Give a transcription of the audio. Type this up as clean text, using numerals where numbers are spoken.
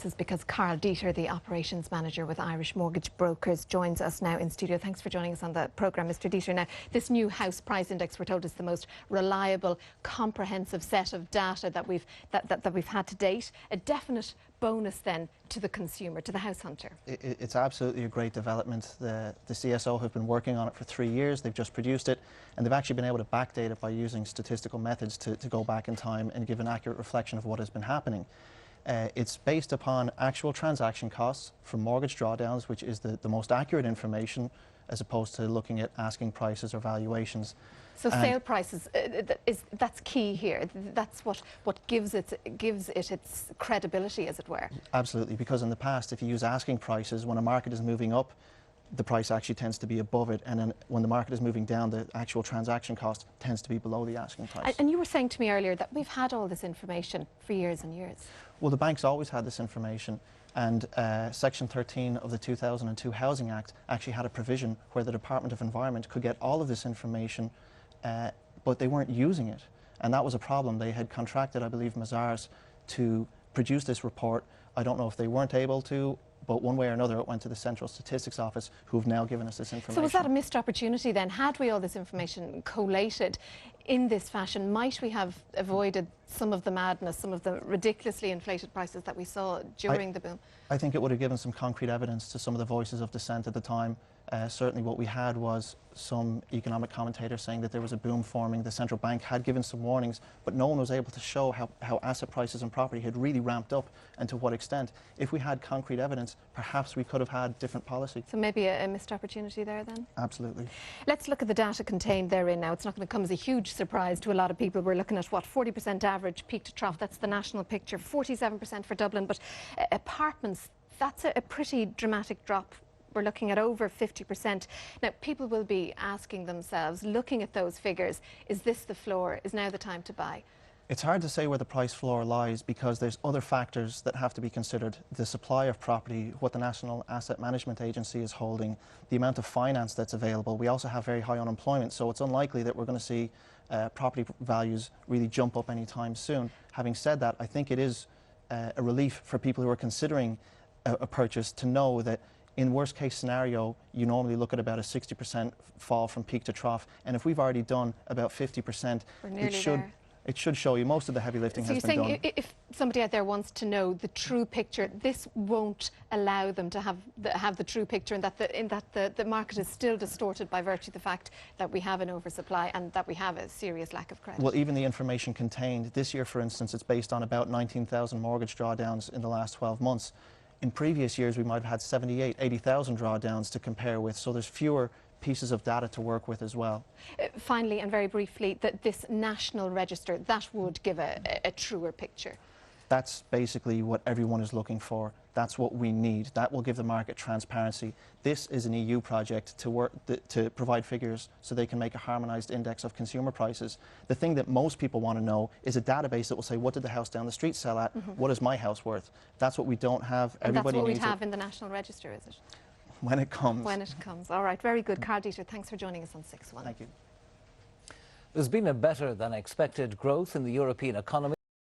This is because Karl Deeter, the operations manager with Irish Mortgage Brokers, joins us now in studio. Thanks for joining us on the programme, Mr. Deeter. Now, this new house price index, we're told, is the most reliable, comprehensive set of data that we've had to date. A definite bonus then to the consumer, to the house hunter. It's absolutely a great development. The CSO have been working on it for 3 years. They've just produced it, and they've actually been able to backdate it by using statistical methods to go back in time and give an accurate reflection of what has been happening. It's based upon actual transaction costs from mortgage drawdowns, which is the most accurate information, as opposed to looking at asking prices or valuations. So sale prices, that's key here. That's what gives it its credibility, as it were. Absolutely, because in the past, if you use asking prices, when a market is moving up, the price actually tends to be above it, and then when the market is moving down, the actual transaction cost tends to be below the asking price. And you were saying to me earlier that we've had all this information for years and years. Well, the bank's always had this information, and Section 13 of the 2002 Housing Act actually had a provision where the Department of Environment could get all of this information, but they weren't using it, and that was a problem. They had contracted, I believe, Mazars to produce this report. I don't know if they weren't able to, but one way or another it went to the Central Statistics Office, who have now given us this information. So was that a missed opportunity then? Had we all this information collated in this fashion, might we have avoided some of the madness, some of the ridiculously inflated prices that we saw during the boom? I think it would have given some concrete evidence to some of the voices of dissent at the time. Certainly what we had was some economic commentators saying that there was a boom forming. The central bank had given some warnings, but no one was able to show how asset prices and property had really ramped up and to what extent. If we had concrete evidence, perhaps we could have had different policy. So maybe a missed opportunity there then? Absolutely. Let's look at the data contained therein now. It's not going to come as a huge surprise to a lot of people. We're looking at, what, 40% average peak to trough. That's the national picture. 47% for Dublin. But apartments, that's a pretty dramatic drop. We're looking at over 50%. Now, people will be asking themselves, looking at those figures, is this the floor? Is now the time to buy? It's hard to say where the price floor lies because there's other factors that have to be considered. The supply of property, what the National Asset Management Agency is holding, the amount of finance that's available. We also have very high unemployment, so it's unlikely that we're going to see property values really jump up anytime soon. Having said that, I think it is a relief for people who are considering a purchase to know that in worst case scenario, you normally look at about a 60% fall from peak to trough, and if we've already done about 50%, it should show you most of the heavy lifting has been done. So you're saying if somebody out there wants to know the true picture, this won't allow them to have the true picture, and that the market is still distorted by virtue of the fact that we have an oversupply and that we have a serious lack of credit? Well, even the information contained this year, for instance, it's based on about 19,000 mortgage drawdowns in the last 12 months. In previous years, we might have had 78, 80,000 drawdowns to compare with, so there's fewer pieces of data to work with as well. Finally, and very briefly, that this national register, that would give a truer picture. That's basically what everyone is looking for. That's what we need. That will give the market transparency. This is an EU project to provide figures so they can make a harmonised index of consumer prices. The thing that most people want to know is a database that will say, what did the house down the street sell at? What is my house worth? That's what we don't have. And that's what we'd have in the national register, is it? When it comes. When it comes. All right, very good. Karl Deeter, thanks for joining us on 6-1. Thank you. There's been a better than expected growth in the European economy.